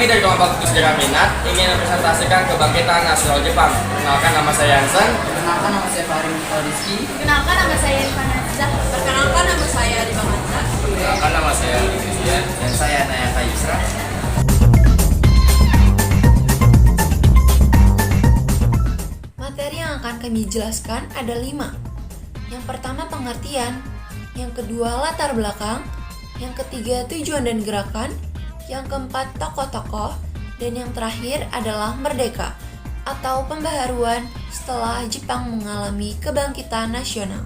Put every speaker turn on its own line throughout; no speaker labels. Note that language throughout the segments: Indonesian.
Kami dari kelompok Sejarah Minat ingin mempresentasikan kebangkitan nasional Jepang. Perkenalkan, nama saya Hansen.
Perkenalkan, nama saya Fahri Rizky.
Perkenalkan, nama saya Irfana Azza.
Perkenalkan, nama saya Diva Manza.
Perkenalkan, nama saya Lucia.
Dan saya Nayaka Yusra.
Materi yang akan kami jelaskan ada 5. Yang pertama pengertian, yang kedua latar belakang, yang ketiga tujuan dan gerakan, yang keempat tokoh-tokoh, dan yang terakhir adalah merdeka atau pembaharuan setelah Jepang mengalami kebangkitan nasional.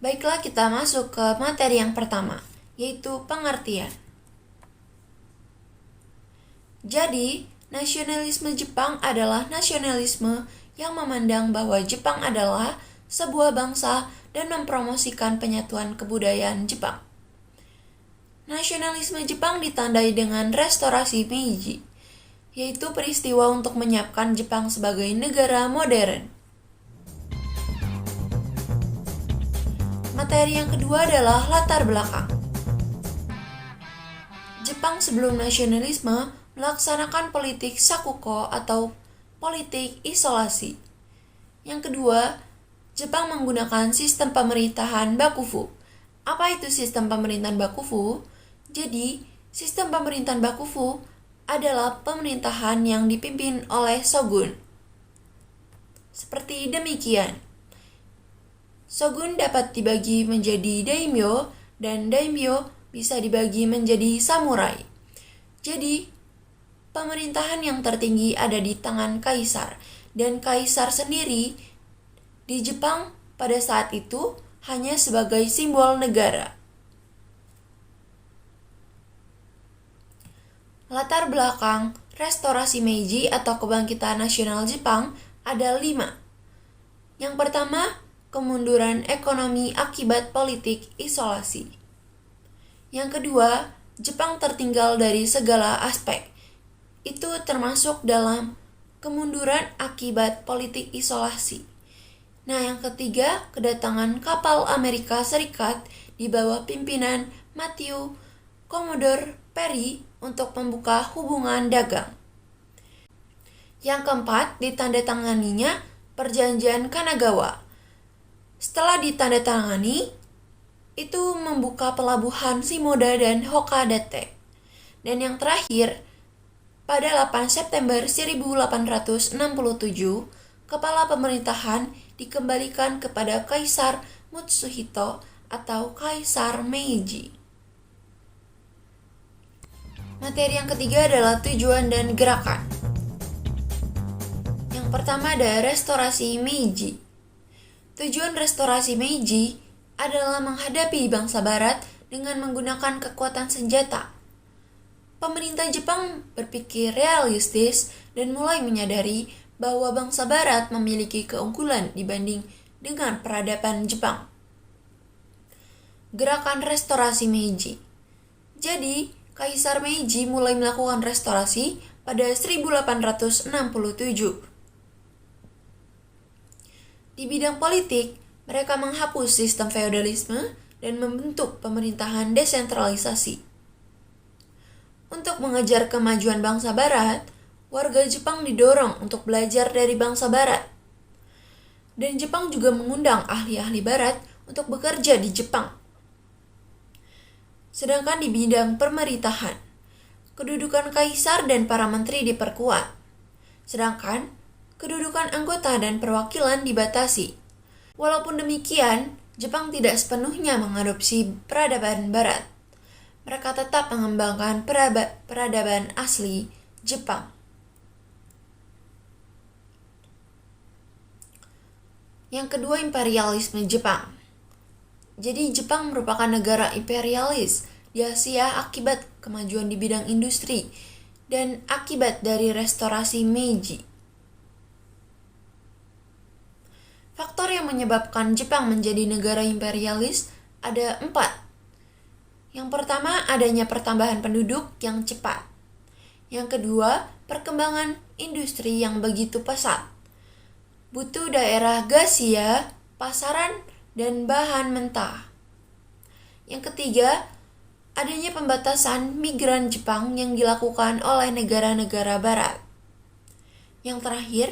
Baiklah, kita masuk ke materi yang pertama, yaitu pengertian. Jadi, nasionalisme Jepang adalah nasionalisme yang memandang bahwa Jepang adalah sebuah bangsa dan mempromosikan penyatuan kebudayaan Jepang. Nasionalisme Jepang ditandai dengan restorasi Meiji, yaitu peristiwa untuk menyiapkan Jepang sebagai negara modern. Materi yang kedua adalah latar belakang. Jepang sebelum nasionalisme melaksanakan politik sakuko atau politik isolasi. Yang kedua, Jepang menggunakan sistem pemerintahan bakufu. Apa itu sistem pemerintahan bakufu? Jadi, sistem pemerintahan bakufu adalah pemerintahan yang dipimpin oleh shogun. Seperti demikian. Shogun dapat dibagi menjadi daimyo, dan daimyo bisa dibagi menjadi samurai. Jadi, pemerintahan yang tertinggi ada di tangan kaisar, dan kaisar sendiri di Jepang pada saat itu hanya sebagai simbol negara. Latar belakang restorasi Meiji atau kebangkitan nasional Jepang ada 5. Yang pertama, kemunduran ekonomi akibat politik isolasi. Yang kedua, Jepang tertinggal dari segala aspek. Itu termasuk dalam kemunduran akibat politik isolasi. Nah, yang ketiga, kedatangan kapal Amerika Serikat di bawah pimpinan Matthew Commodore Perry untuk membuka hubungan dagang. Yang keempat, ditandatanganinya Perjanjian Kanagawa. Setelah ditandatangani, itu membuka pelabuhan Shimoda dan Hokkaido. Dan yang terakhir, pada 8 September 1867, kepala pemerintahan dikembalikan kepada Kaisar Mutsuhito atau Kaisar Meiji. Materi yang ketiga adalah tujuan dan gerakan. Yang pertama ada restorasi Meiji. Tujuan restorasi Meiji adalah menghadapi bangsa barat dengan menggunakan kekuatan senjata. Pemerintah Jepang berpikir realistis dan mulai menyadari bahwa bangsa barat memiliki keunggulan dibanding dengan peradaban Jepang. Gerakan restorasi Meiji. Jadi, Kaisar Meiji mulai melakukan restorasi pada 1867. Di bidang politik, mereka menghapus sistem feodalisme dan membentuk pemerintahan desentralisasi. Untuk mengejar kemajuan bangsa barat, warga Jepang didorong untuk belajar dari bangsa barat. Dan Jepang juga mengundang ahli-ahli barat untuk bekerja di Jepang. Sedangkan di bidang pemerintahan, kedudukan kaisar dan para menteri diperkuat. Sedangkan kedudukan anggota dan perwakilan dibatasi. Walaupun demikian, Jepang tidak sepenuhnya mengadopsi peradaban barat. Mereka tetap mengembangkan peradaban asli Jepang. Yang kedua, imperialisme Jepang. Jadi Jepang merupakan negara imperialis di Asia akibat kemajuan di bidang industri dan akibat dari restorasi Meiji. Faktor yang menyebabkan Jepang menjadi negara imperialis ada 4. Yang pertama, adanya pertambahan penduduk yang cepat. Yang kedua, perkembangan industri yang begitu pesat. Butuh daerah pasaran, dan bahan mentah. Yang ketiga, adanya pembatasan migran Jepang yang dilakukan oleh negara-negara barat. Yang terakhir,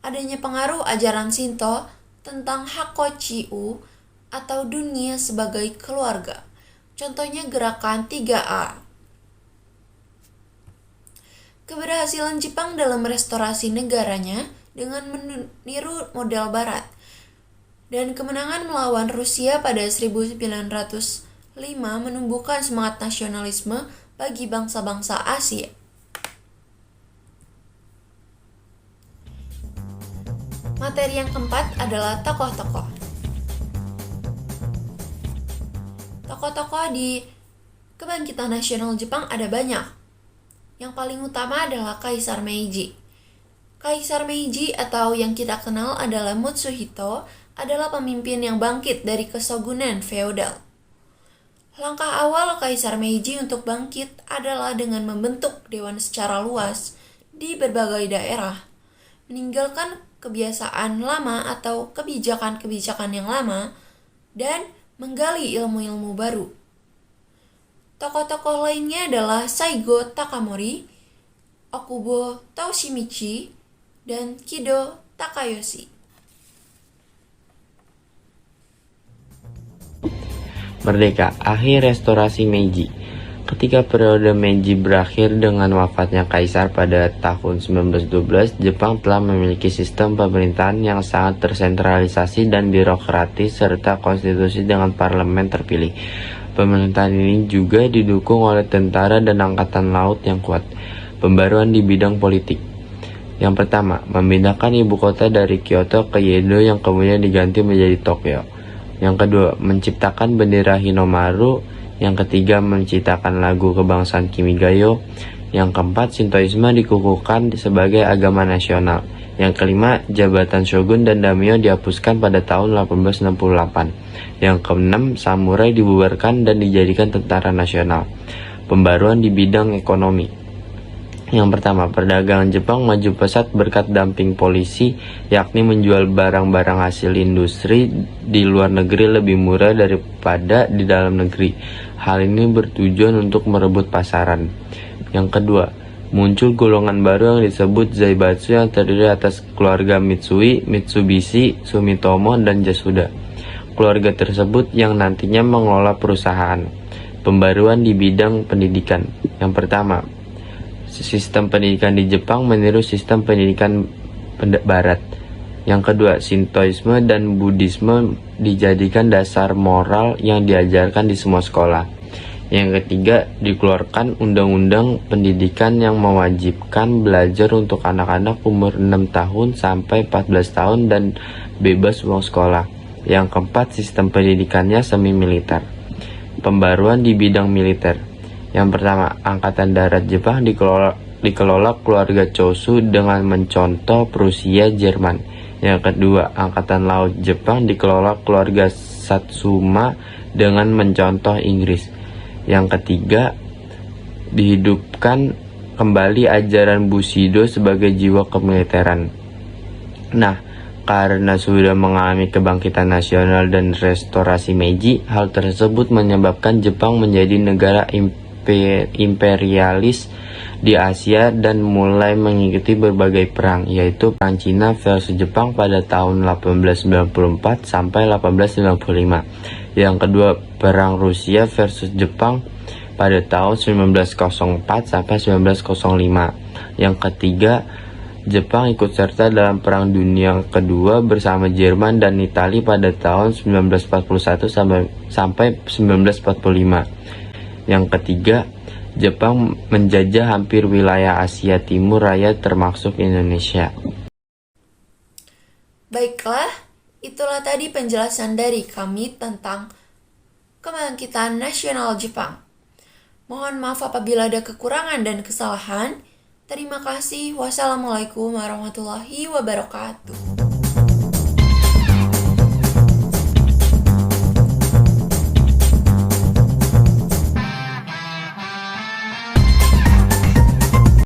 adanya pengaruh ajaran Shinto tentang Hakochi-u atau dunia sebagai keluarga. Contohnya gerakan 3A. Keberhasilan Jepang dalam restorasi negaranya dengan meniru model barat dan kemenangan melawan Rusia pada 1905 menumbuhkan semangat nasionalisme bagi bangsa-bangsa Asia. Materi yang keempat adalah tokoh-tokoh. Tokoh-tokoh di Kebangkitan Nasional Jepang ada banyak. Yang paling utama adalah Kaisar Meiji. Kaisar Meiji atau yang kita kenal adalah Mutsuhito adalah pemimpin yang bangkit dari kesogunan feodal. Langkah awal Kaisar Meiji untuk bangkit adalah dengan membentuk dewan secara luas di berbagai daerah, meninggalkan kebiasaan lama atau kebijakan-kebijakan yang lama, dan menggali ilmu-ilmu baru. Tokoh-tokoh lainnya adalah Saigo Takamori, Okubo Toshimichi, dan Kido Takayoshi.
Merdeka, akhir restorasi Meiji. Ketika periode Meiji berakhir dengan wafatnya Kaisar pada tahun 1912, Jepang telah memiliki sistem pemerintahan yang sangat tersentralisasi dan birokratis serta konstitusi dengan parlemen terpilih. Pemerintahan ini juga didukung oleh tentara dan angkatan laut yang kuat. Pembaruan di bidang politik. Yang pertama, memindahkan ibu kota dari Kyoto ke Yedo yang kemudian diganti menjadi Tokyo. Yang kedua, menciptakan bendera Hinomaru. Yang ketiga, menciptakan lagu kebangsaan Kimigayo. Yang keempat, Shintoisme dikukuhkan sebagai agama nasional. Yang kelima, jabatan shogun dan daimyo dihapuskan pada tahun 1868. Yang keenam, samurai dibubarkan dan dijadikan tentara nasional. Pembaruan di bidang ekonomi. Yang pertama, perdagangan Jepang maju pesat berkat dumping polisi, yakni menjual barang-barang hasil industri di luar negeri lebih murah daripada di dalam negeri. Hal ini bertujuan untuk merebut pasaran. Yang kedua, muncul golongan baru yang disebut Zaibatsu yang terdiri atas keluarga Mitsui, Mitsubishi, Sumitomo, dan Yasuda. Keluarga tersebut yang nantinya mengelola perusahaan. Pembaruan di bidang pendidikan. Yang pertama, sistem pendidikan di Jepang meniru sistem pendidikan barat. Yang kedua, Shintoisme dan Buddhisme dijadikan dasar moral yang diajarkan di semua sekolah. Yang ketiga, dikeluarkan undang-undang pendidikan yang mewajibkan belajar untuk anak-anak umur 6 tahun sampai 14 tahun dan bebas uang sekolah. Yang keempat, sistem pendidikannya semi militer. Pembaruan di bidang militer. Yang pertama, Angkatan Darat Jepang dikelola keluarga Chosu dengan mencontoh Prusia Jerman. Yang kedua, Angkatan Laut Jepang dikelola keluarga Satsuma dengan mencontoh Inggris. Yang ketiga, dihidupkan kembali ajaran Bushido sebagai jiwa kemiliteran. Nah, karena sudah mengalami kebangkitan nasional dan restorasi Meiji, hal tersebut menyebabkan Jepang menjadi negara imperialis di Asia dan mulai mengikuti berbagai perang, yaitu Perang Cina versus Jepang pada tahun 1894 sampai 1895. Yang kedua, Perang Rusia versus Jepang pada tahun 1904 sampai 1905. Yang ketiga, Jepang ikut serta dalam Perang Dunia Kedua bersama Jerman dan Italia pada tahun 1941 sampai 1945. Yang ketiga, Jepang menjajah hampir wilayah Asia Timur Raya termasuk Indonesia.
Baiklah, itulah tadi penjelasan dari kami tentang Kebangkitan Nasional Jepang. Mohon maaf apabila ada kekurangan dan kesalahan. Terima kasih. Wassalamualaikum warahmatullahi wabarakatuh.